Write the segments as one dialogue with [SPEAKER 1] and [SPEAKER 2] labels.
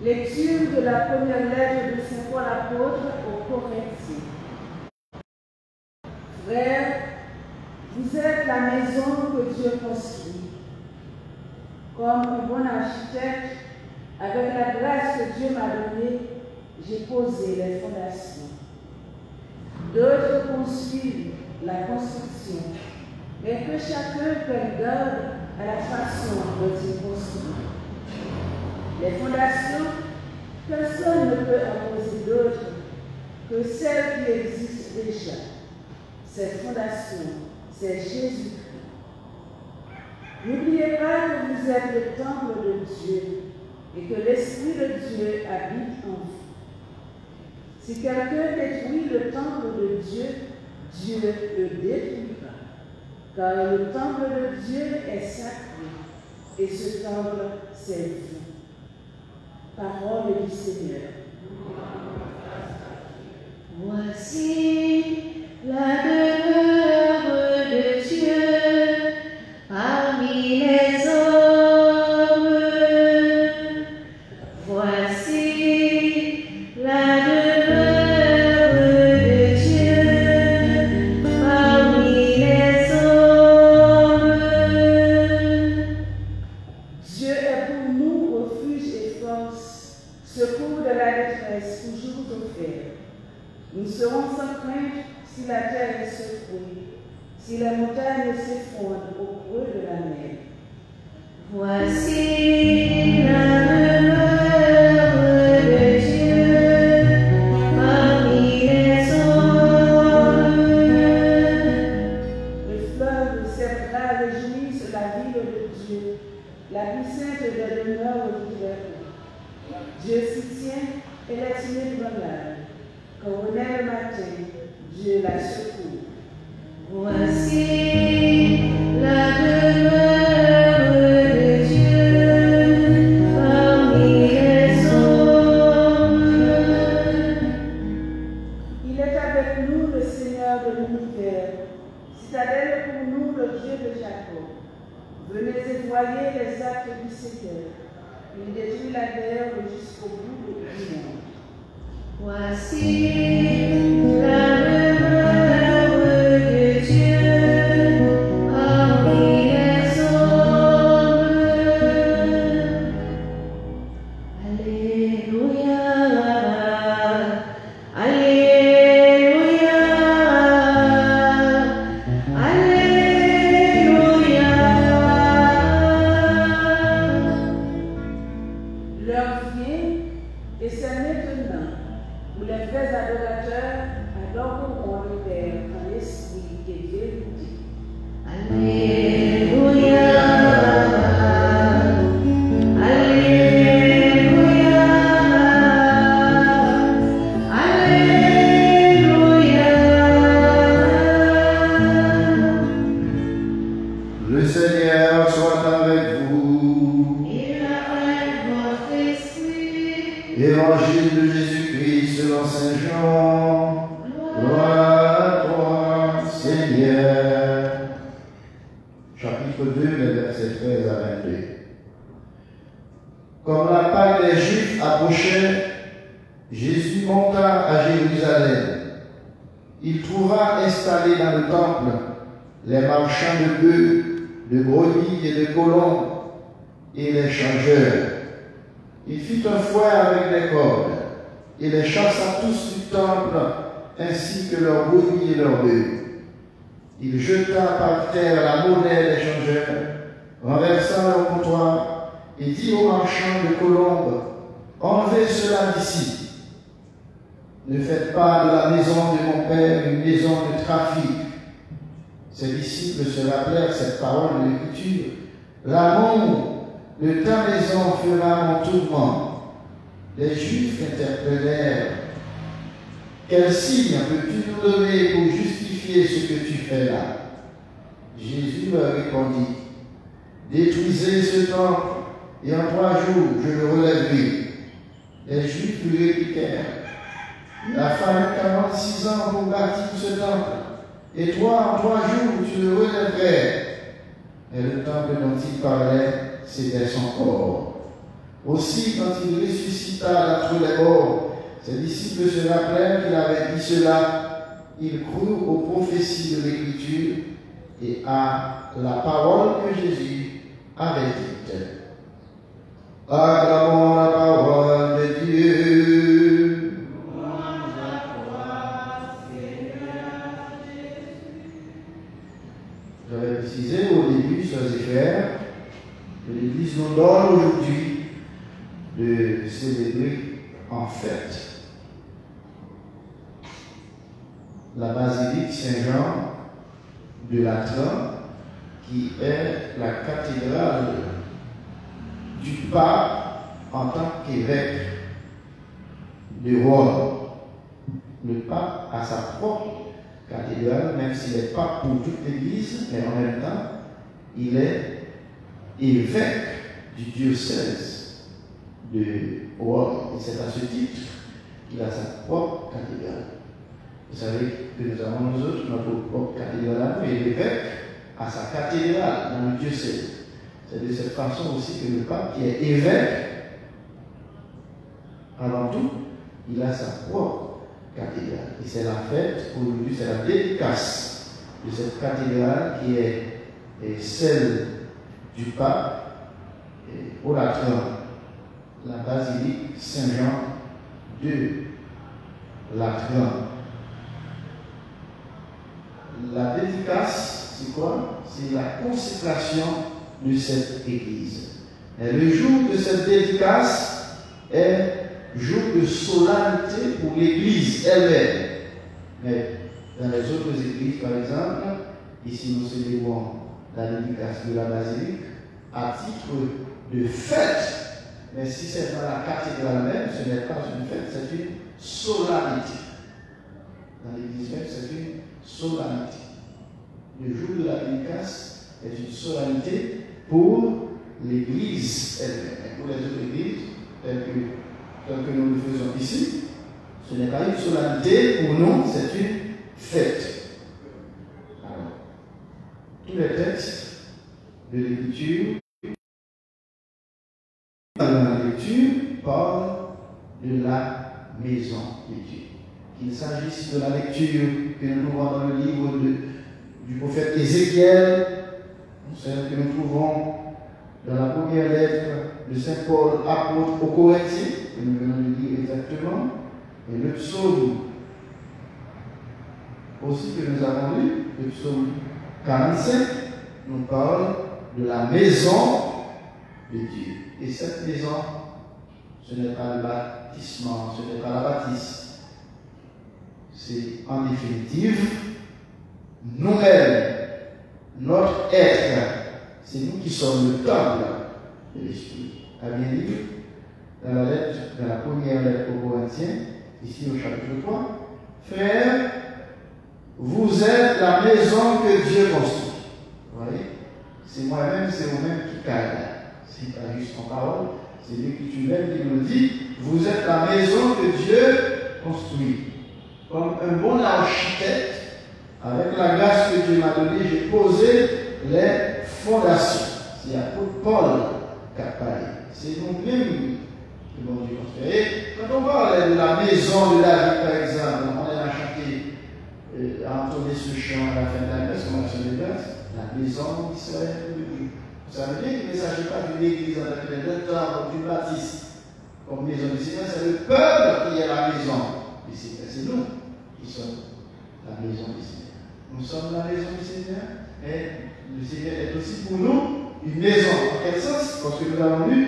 [SPEAKER 1] Lecture de la première lettre de Saint Paul apôtre aux Corinthiens. Frères, vous êtes la maison que Dieu construit. Comme un bon architecte, avec la grâce que Dieu m'a donnée, j'ai posé les fondations. D'autres poursuivent la construction, mais que chacun prenne garde à la façon dont il construit. Les fondations, personne ne peut imposer d'autres que celles qui existent déjà. Cette fondation, c'est Jésus-Christ. N'oubliez pas que vous êtes le temple de Dieu et que l'Esprit de Dieu habite en vous. Si quelqu'un détruit le temple de Dieu, Dieu le détruira. Car le temple de Dieu est sacré et ce temple, c'est vous. Parole du Seigneur.
[SPEAKER 2] Voici la demeure de Dieu parmi les hommes. Voici la demeure de Dieu parmi les hommes.
[SPEAKER 1] Dieu est pour nous refuge et force, secours de la détresse toujours offert. Nous serons sans crainte si la terre est secouée, si les montagnes s'effondrent au creux de la mer.
[SPEAKER 2] Voici la demeure de Dieu parmi les hommes.
[SPEAKER 1] Le fleuve s'élèvera réjouisse la ville de Dieu, la plus sainte des demeures du Très-Haut. Dieu s'y tient et est inébranlable. Quand on est le matin, Dieu la secoue.
[SPEAKER 2] Voici la demeure de Dieu parmi les hommes.
[SPEAKER 1] Il est avec nous le Seigneur de l'univers, citadelle pour nous le Dieu de Jacob. Venez et voyez les actes du Seigneur. Il détruit la terre jusqu'au bout du monde.
[SPEAKER 2] Voici la demeure de Dieu parmi les hommes. Alléluia, Alléluia, Alléluia.
[SPEAKER 1] L'heure vient, et c'est maintenant, où les vrais adorateurs adoreront le Père en esprit et vérité.
[SPEAKER 2] Alléluia, Alléluia, Alléluia.
[SPEAKER 3] Le Seigneur soit avec vous.
[SPEAKER 2] Et avec votre esprit.
[SPEAKER 3] Évangile de Jésus-Christ selon Saint Jean. Gloire à toi, Seigneur. Chapitre 2, les versets 13 à 22. Comme la Pâque des Juifs approchait, Jésus monta à Jérusalem. Il trouva installés dans le temple les marchands de bœufs, de brebis et de colombes, et les changeurs. Il fit un fouet avec des cordes, et les chassa tous du temple, ainsi que leurs brebis et leurs bœufs. Il jeta par terre la monnaie des changeurs, renversant leur comptoir, et dit aux marchands de colombes, enlevez cela d'ici. Ne faites pas de la maison de mon Père une maison de trafic. Ses disciples se rappelèrent cette parole de l'Écriture. L'amour de ta maison fera mon tourment. Les Juifs interpellèrent. Quel signe peux-tu nous donner pour justifier ce que tu fais là? Jésus leur répondit. Détruisez ce temple, et en 3 jours je le relèverai. Les Juifs lui répliquèrent. Il a fallu 46 ans pour bâtir ce temple, et toi, en 3 jours, tu le relèverais. Et le temple dont il parlait, c'était son corps. Aussi, quand il ressuscita d'entre les morts, ses disciples se rappelèrent qu'il avait dit cela. Ils crurent aux prophéties de l'Écriture et à la parole que Jésus avait dite. Acclamons la parole de Dieu. J'avais précisé au début, sœurs et frères, que l'Église nous donne aujourd'hui de célébrer en fête la basilique Saint-Jean de Latran, qui est la cathédrale du pape en tant qu'évêque de Rome. Le pape a sa propre cathédrale, même s'il n'est pas pour toute l'Église, mais en même temps, il est évêque du diocèse de Rome. Et c'est à ce titre qu'il a sa propre cathédrale. Vous savez que nous avons nous autres notre propre cathédrale, et l'évêque a sa cathédrale dans le diocèse. C'est de cette façon aussi que le pape, qui est évêque, avant tout, il a sa propre cathédrale. Et c'est la fête, aujourd'hui, c'est la dédicace de cette cathédrale qui est celle du pape au Latran, la basilique Saint-Jean de Latran. La dédicace, c'est quoi? C'est la consécration de cette église. Et le jour de cette dédicace est jour de solennité pour l'église elle-même. Mais dans les autres églises, par exemple, ici nous célébrons la dédicace de la basilique à titre de fête. Mais si c'est dans la cathédrale même, ce n'est pas une fête, c'est une solennité. Dans l'église même, c'est une solennité. Le jour de la dédicace est une solennité pour l'église elle-même. Et pour les autres églises, telles que nous le faisons ici, ce n'est pas une solennité pour nous, c'est une fête. Alors, tous les textes de l'Écriture, dans la lecture, parlent de la maison de Dieu. Qu'il s'agisse de la lecture que nous trouvons dans le livre du prophète Ézéchiel, celle que nous trouvons dans la première lettre de Saint Paul, apôtre aux Corinthiens, que nous venons de lire exactement, et le psaume aussi que nous avons lu, le psaume 45, nous parle de la maison de Dieu. Et cette maison, ce n'est pas le baptissement, ce n'est pas la baptiste. C'est en définitive nous-mêmes, notre être. C'est nous qui sommes le temple de l'Esprit. À bien lire dans la première lettre aux Corinthiens, ici au chapitre 3, frères, vous êtes la maison que Dieu construit. Vous voyez? C'est moi-même, c'est vous-même qui caille. C'est pas juste en parole, c'est l'Écriture même qui nous dit, vous êtes la maison que Dieu construit. Comme un bon architecte, avec la grâce que Dieu m'a donnée, j'ai posé les fondations. C'est l'apôtre Paul qui a parlé. C'est nous-mêmes que bon Dieu construit. Et quand on parle de la maison de David, par exemple, on a chanté, à entonner ce chant à la fin de la messe, comme action de grâce, la maison d'Israël de Dieu. Vous savez bien qu'il ne s'agit pas d'une église en tant que d'un temple, d'une bâtisse comme maison du Seigneur, c'est le peuple qui est la maison du Seigneur. C'est nous qui sommes la maison du Seigneur. Nous sommes la maison du Seigneur et le Seigneur est aussi pour nous une maison. En quel sens? Parce que nous l'avons lu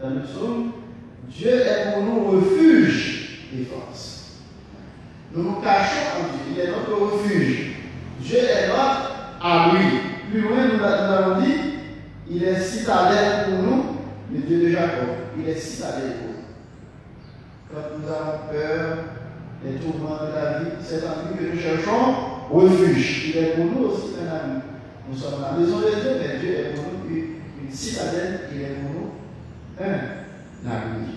[SPEAKER 3] dans le psaume, Dieu est pour nous refuge et force. Nous nous cachons en Dieu, il est notre refuge. Dieu est notre abri. Plus loin, nous l'avons dit, il est citadelle pour nous, le Dieu de Jacob. Il est citadelle pour nous. Quand nous avons peur des tourments de la vie, c'est en lui que nous cherchons refuge. Il est pour nous aussi un ami. Nous sommes la maison de Dieu, mais Dieu est pour nous une citadelle, il est pour nous un abri.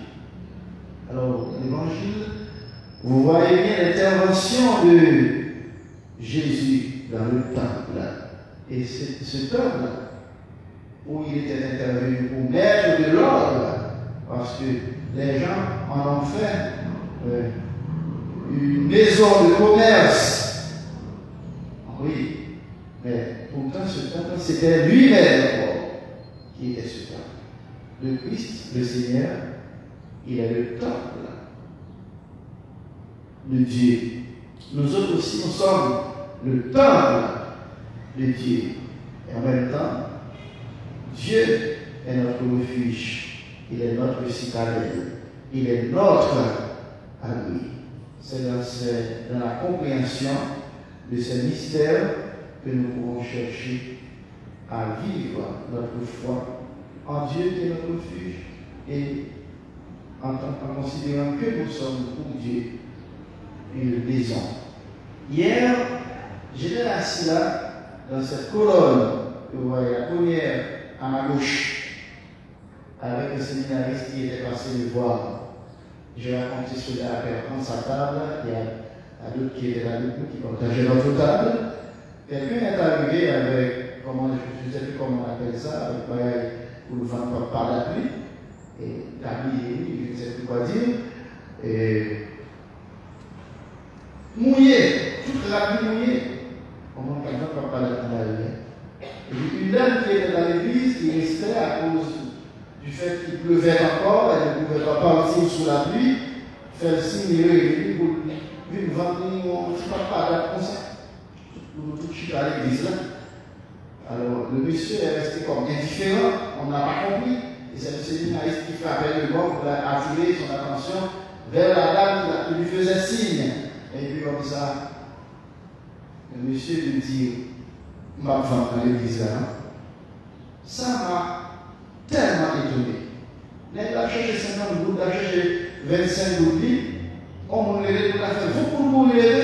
[SPEAKER 3] Alors, l'évangile, vous voyez bien l'intervention de Jésus dans le temple. Et ce temple, où il était intervenu pour mettre de l'ordre, parce que les gens en ont fait une maison de commerce. Oui, mais pourtant ce temple, c'était lui-même qui était ce temple. Le Christ, le Seigneur, il est le temple de Dieu. Nous autres aussi, nous sommes le temple de Dieu. Et en même temps, Dieu est notre refuge. Il est notre citadelle. Il est notre abri. C'est dans la compréhension de ces mystères que nous pouvons chercher à vivre notre foi en Dieu qui est notre refuge et en considérant que nous sommes pour Dieu une maison. Hier, j'étais assis là, dans cette colonne, vous voyez la première à ma gauche, avec le séminariste qui était passé me voir. J'ai raconté cela à prendre sa table, il y a d'autres qui étaient là avec nous, qui partageaient notre table. Quelqu'un est arrivé avec, je ne sais plus comment on appelle ça, avec pareil, pour nous vendre par la pluie, et tablier, je ne sais plus quoi dire, et mouillé, toute la pluie mouillée. On manque quelqu'un qui parle de la lumière. Et une dame qui était dans l'église, qui restait à cause du fait qu'il pleuvait encore, elle ne pouvait pas partir sous la pluie, faire le signe et pour une vente, on ne sait pas comme ça. Nous tout chute à l'église là. Alors le monsieur est resté comme indifférent, on n'a pas compris. Et c'est le séminariste qui frappait le banc pour attirer son attention vers la dame qui lui faisait signe. Et puis comme ça, le monsieur lui dit, ma femme dans l'église là, ça m'a tellement étonné. Il a cherché 50 gouttes, il a cherché 25 gouttes, on m'a levé pour la faire, vous pour nous lever.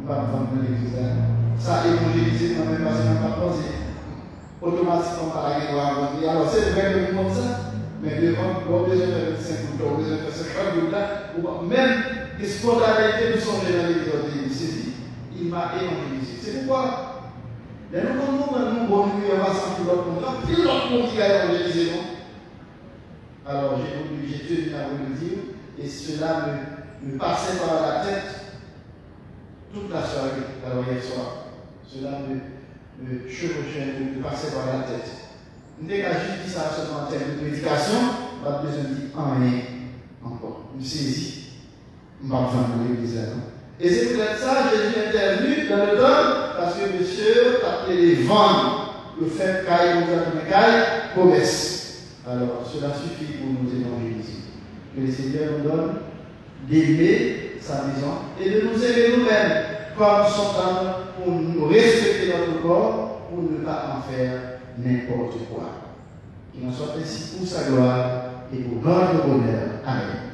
[SPEAKER 3] Ma femme dans l'église là, ça a évangélisé moi-même parce que je n'ai pas pensé automatiquement par la guerre. Alors c'est vrai que comme ça, mais devant, on a besoin de faire 25 gouttes, on a besoin de faire 50 gouttes là, même les spontanéités nous sont dans l'église, saisi. Il m'a évangélisé. C'est pourquoi mais nous, bon, nous, on va sentir l'autre monde. Puis l'autre monde qui a évangélisé, non? Alors, j'ai tenu à vous le dire, et cela me passait par la tête toute la soirée, alors hier soir. Cela me chevauchait, me passait par la tête. Dès que j'ai dit ça seulement en termes de prédication, pas besoin de dire rien encore. Je me saisis, je ne vais pas vendre l'église là, non? Et c'est peut-être ça, Jésus est intervenu dans le temps, parce que monsieur a appelé les vendre le fait qu'il promesse. Alors, cela suffit pour nous évangéliser. Que le Seigneur nous donne d'aimer sa maison et de nous aimer nous-mêmes, comme son temps, pour nous respecter notre corps, pour ne pas en faire n'importe quoi. Qu'il en soit ainsi pour sa gloire et pour notre bonheur. Amen.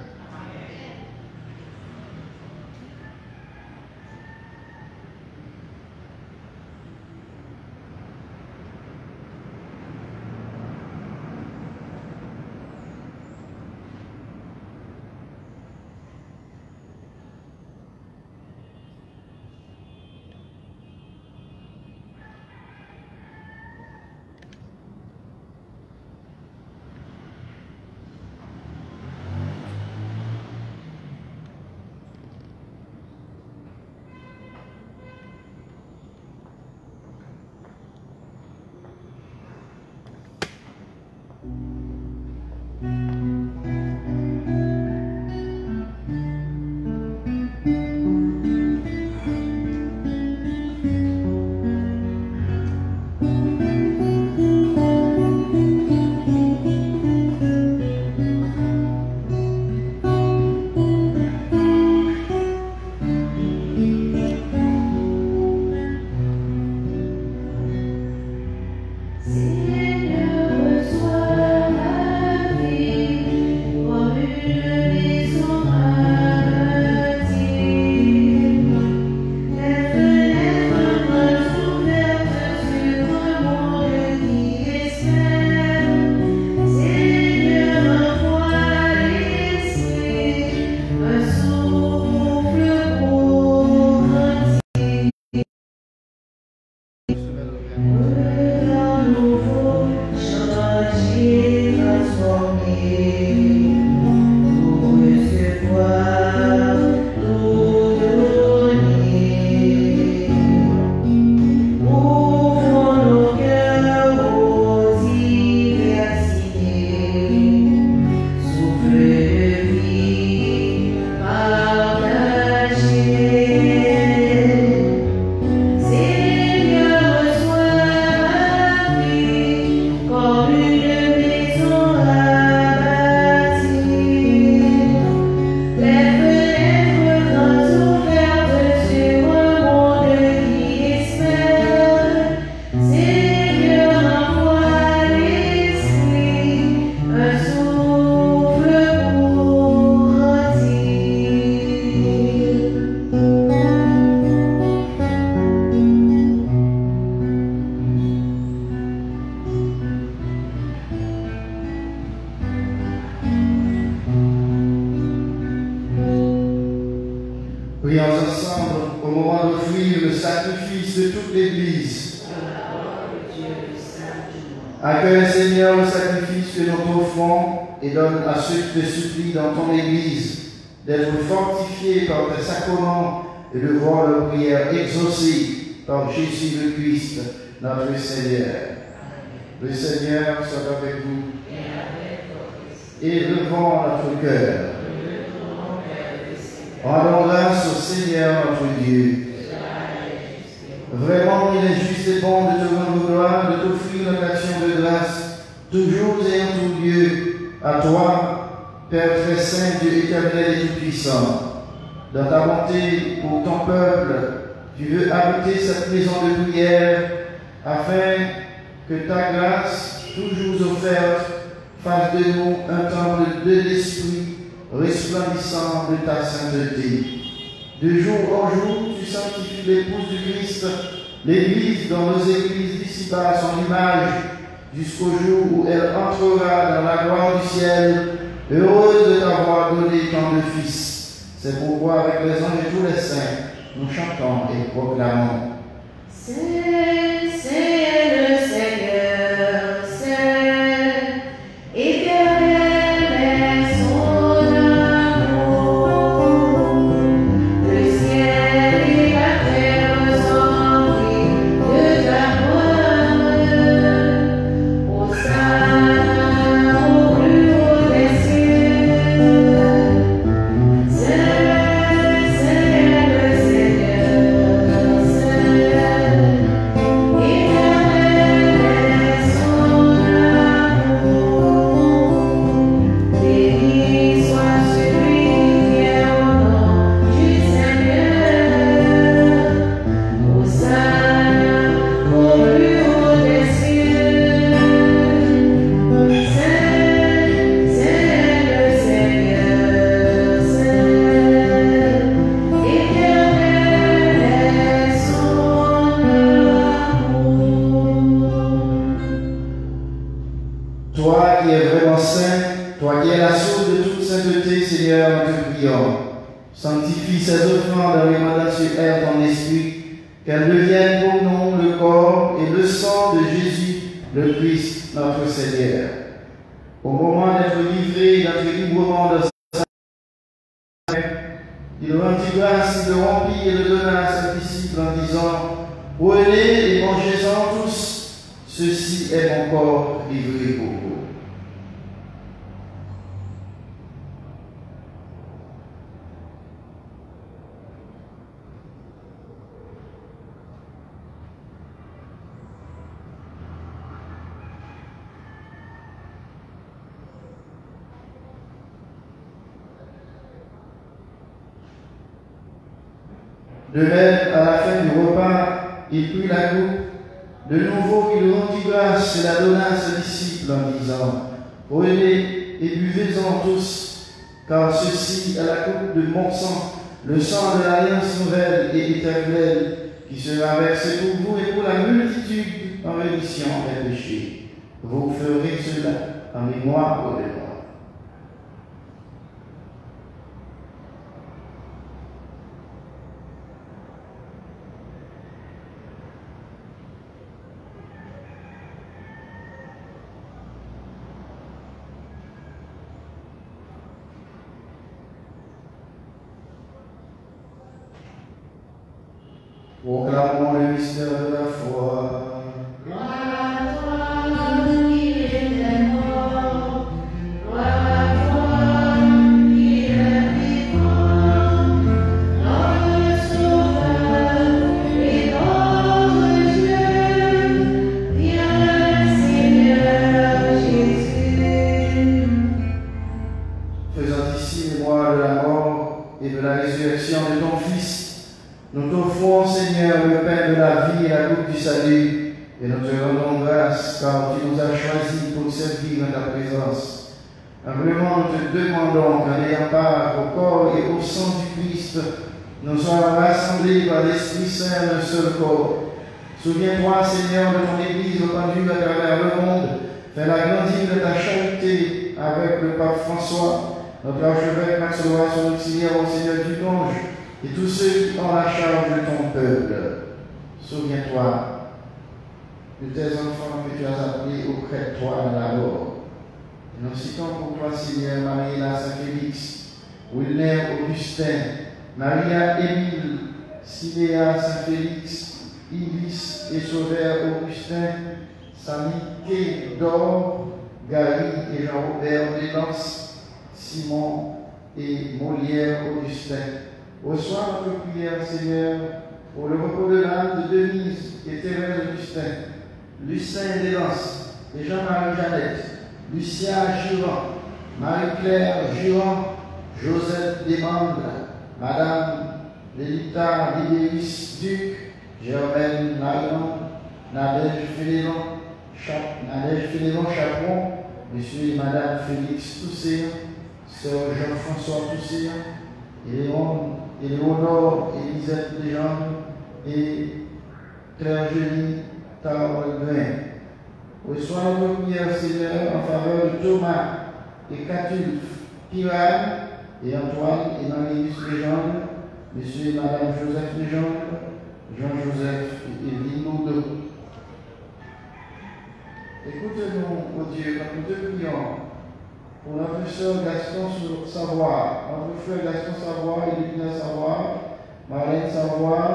[SPEAKER 3] Prions ensemble au moment d'offrir le sacrifice de toute l'Église. Accueille, Seigneur, le sacrifice que nous t'offrons et donne à ceux qui te supplient dans ton Église d'être fortifiés par tes sacrements et de voir leurs prières exaucées par Jésus le Christ, notre Seigneur. Le Seigneur soit avec vous et levons notre cœur. Rendons grâce au Seigneur notre Dieu. Vraiment, il est juste et bon de te rendre gloire, de t'offrir l'occasion de grâce, toujours et en tout lieu, à toi, Père très saint, Dieu éternel et tout-puissant. Dans ta bonté pour ton peuple, tu veux habiter cette maison de prière, afin que ta grâce, toujours offerte, fasse de nous un temple de l'Esprit, resplendissant de ta sainteté. De jour en jour, tu sanctifies l'épouse du Christ, l'Église dont nos églises d'ici-bas sont l'image, jusqu'au jour où elle entrera dans la gloire du ciel, heureuse de t'avoir donné tant de fils. C'est pourquoi, avec les anges et tous les saints, nous chantons et proclamons.
[SPEAKER 2] C'est le Seigneur, c'est éternel est son amour. Le ciel et la terre sont remplis de ta gloire. Hosanna au plus haut des cieux. C'est le Seigneur,
[SPEAKER 3] Toi qui es vraiment saint, toi qui es la source de toute sainteté, Seigneur, nous te prions. Sanctifie ces offrandes en émanant sur elles ton esprit, qu'elles deviennent pour nous le corps et le sang de Jésus, le Christ, notre Seigneur. Au moment d'être livré, d'être librement de sa il rendit grâce, il le remplit et le donna à ses disciples en disant: prenez et mangez-en tous, ceci est mon corps livré pour vous. De même, à la fin du repas, il prit la coupe. De nouveau, il rendit grâce et la donna à ses disciples en disant: prenez et buvez-en tous, car ceci est la coupe de mon sang, le sang de l'alliance nouvelle et éternelle, qui sera versé pour vous et pour la multitude en rémission des péchés. Vous ferez cela en mémoire de moi. Proclamons le mystère de la foi.
[SPEAKER 2] Gloire à toi qui es mort, gloire à toi qui es vivant, notre Sauveur et notre Dieu, viens Seigneur Jésus.
[SPEAKER 3] Faisant ici mémoire de la mort et de la résurrection de ton Fils, nous t'offrons, Seigneur, le pain de la vie et la coupe du salut, et nous te rendons grâce, car tu nous as choisis pour servir dans ta présence. Humblement, nous te demandons qu'en ayant part au corps et au sang du Christ, nous soyons rassemblés par l'Esprit Saint d'un seul corps. Souviens-toi, Seigneur, de ton Église répandue à travers le monde. Fais-la grandir de ta charité avec le pape François, notre archevêque Max Loa, son auxiliaire au Seigneur du Donge, et tous ceux qui ont la charge de ton peuple. Souviens-toi de tes enfants que tu as appelés auprès de toi dans la mort. Nous citons pour toi, Seigneur, Marie-La Saint-Félix, Wilner Augustin, Maria-Émile, Sidéa Saint-Félix, Ibis et Sauveur Augustin, Samy Dor, Gary et Jean-Robert Dénonce, Simon et Molière Augustin. Reçois notre prière, Seigneur, pour le repos de l'âme de Denise et Thérèse Augustin, Lucien Dénonce et Jean-Marie Jeannette, Lucia Jurand, Marie-Claire Jurand, Joseph Desmandres, Madame Lélita Libéris Duc, Germaine Marion, Nadège Félénon Chaperon, Monsieur et Madame Félix Toussaint, Sœur Jean-François Toussaint, Éléonore Élisette Legendre et Claire Génie Tarolgrain. Reçois nos prières, Seigneur, en faveur de Thomas et Catulphe, Piran et Antoine et Marie-Luce Legendre, Monsieur et Madame Joseph Legendre, Jean-Joseph et Evelyne Lourdeau. Écoute-nous, ô Dieu, quand nous te prions pour notre sœur Gaston Savoie, notre frère Gaston Savoie et Lupina Savoie, Marlène Savoie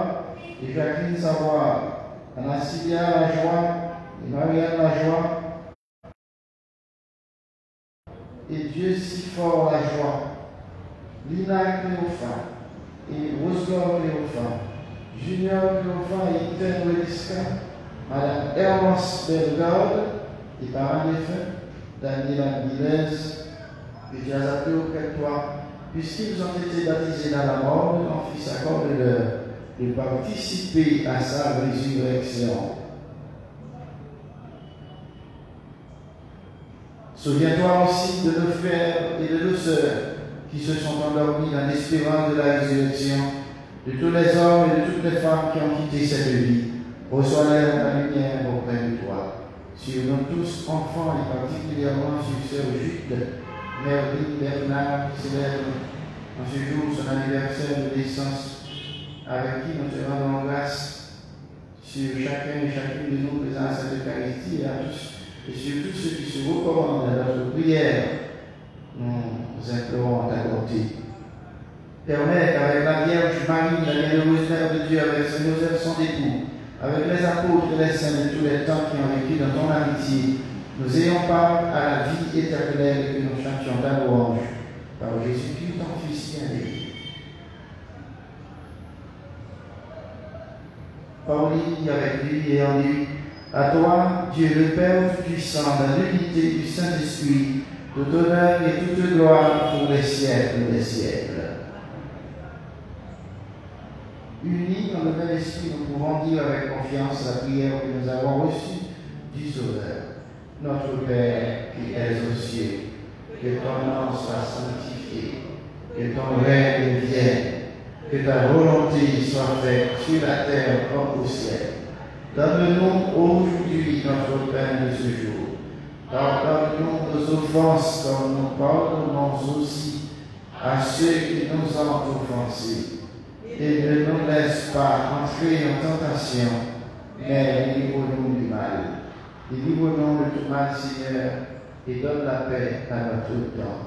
[SPEAKER 3] et Jacqueline Savoie, Anastasia Lajoie et Marianne Lajoie, et Dieu si fort Lajoie, Lina Cléophas et Roselor Cléophas, Junior Cléophas et Iten Weliska, Madame Hermance Bellegarde et parents défunts, Daniela Guilez, que tu as appelé auprès de toi, puisqu'ils ont été baptisés dans la mort de ton Fils, accorde-leur de participer à sa résurrection. Souviens-toi aussi de nos frères et de nos sœurs qui se sont endormis dans l'espérance de la résurrection, de tous les hommes et de toutes les femmes qui ont quitté cette vie. Reçois-les dans ta lumière auprès de toi. Sur nous tous, enfants, et particulièrement sur sœur Jude, Mervyn Bernard, qui célèbre en ce jour son anniversaire de naissance, avec qui nous te rendons grâce sur chacun et chacune de nous présents à cette Eucharistie et à tous, et sur tous ceux qui se recommandent à notre prière, nous implorons ta bonté. Permets qu'avec la Vierge Marie, la bienheureuse Mère de Dieu, avec Saint Joseph son époux, avec les apôtres et les saints de tous les temps qui ont vécu dans ton amitié, nous ayons part à la vie éternelle et que nous chantions ta louange par Jésus-Christ, ton Fils bien-aimé. Par lui, avec lui et en lui, à toi, Dieu le Père puissant, dans l'unité du Saint-Esprit, tout honneur et toute gloire pour les siècles des siècles. Unis dans le même esprit, nous pouvons dire avec confiance la prière que nous avons reçue du Sauveur. Notre Père qui es aux cieux, que ton nom soit sanctifié, que ton règne vienne, que ta volonté soit faite sur la terre comme au ciel. Donne-nous aujourd'hui notre pain de ce jour. Pardonne-nous nos offenses comme nous pardonnons aussi à ceux qui nous ont offensés. Et ne nous laisse pas entrer en tentation, mais livre-nous du mal. Livre-nous de tout mal, Seigneur, et donne la paix à notre temps.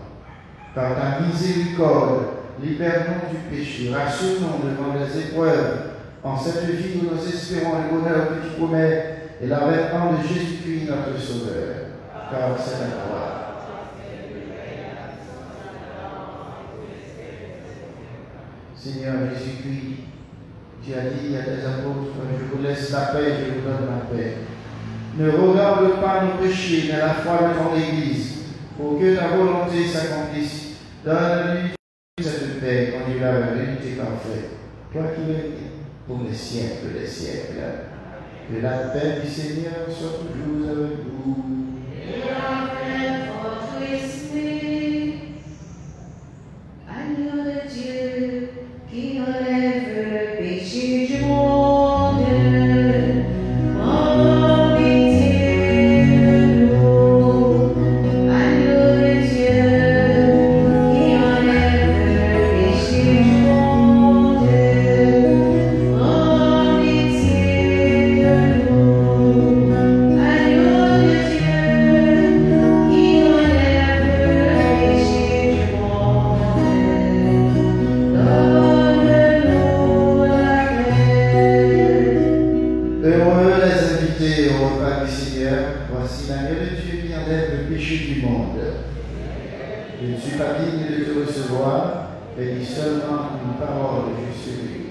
[SPEAKER 3] Par ta miséricorde, libère-nous du péché, rassure-nous devant les épreuves, en cette vie où nous espérons le bonheur que tu promets et l'avènement de Jésus-Christ, notre Sauveur. Car c'est la croix. Seigneur Jésus-Christ, tu as dit à tes apôtres, je vous laisse la paix, je vous donne la paix. Ne regarde pas nos péchés, mais la foi de ton Église, pour que ta volonté s'accomplisse. Donne-lui cette paix, conduis-la vers l'unité parfaite. Toi qui es pour les siècles des siècles. Que la paix du Seigneur soit toujours avec vous.
[SPEAKER 2] Et avec votre esprit, agneau de Dieu, qui enlève le péché du monde, en pitié de nous. Agneau de Dieu, qui enlève le péché du monde,
[SPEAKER 3] péchés du monde. Je ne suis pas digne de te recevoir, mais dis seulement une parole et je serai guéri.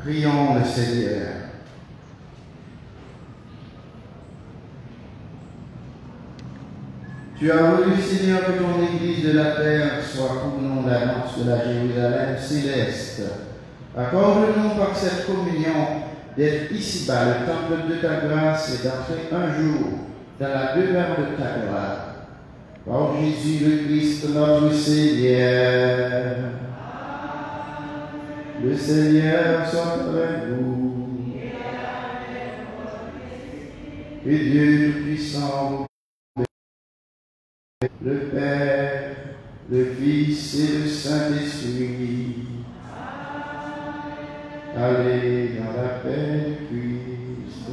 [SPEAKER 3] Prions le Seigneur. Tu as voulu, Seigneur, que ton Église de la terre soit couronnée d'annonce de la Jérusalem céleste. Accorde-nous par cette communion d'être ici-bas, le temple de ta grâce, et d'entrer un jour dans la demeure de ta gloire. Par Jésus le Christ, notre Seigneur. Le Seigneur soit avec vous. Et Dieu Tout-Puissant, le Père, le Fils et le Saint-Esprit. Allez dans la paix du Christ.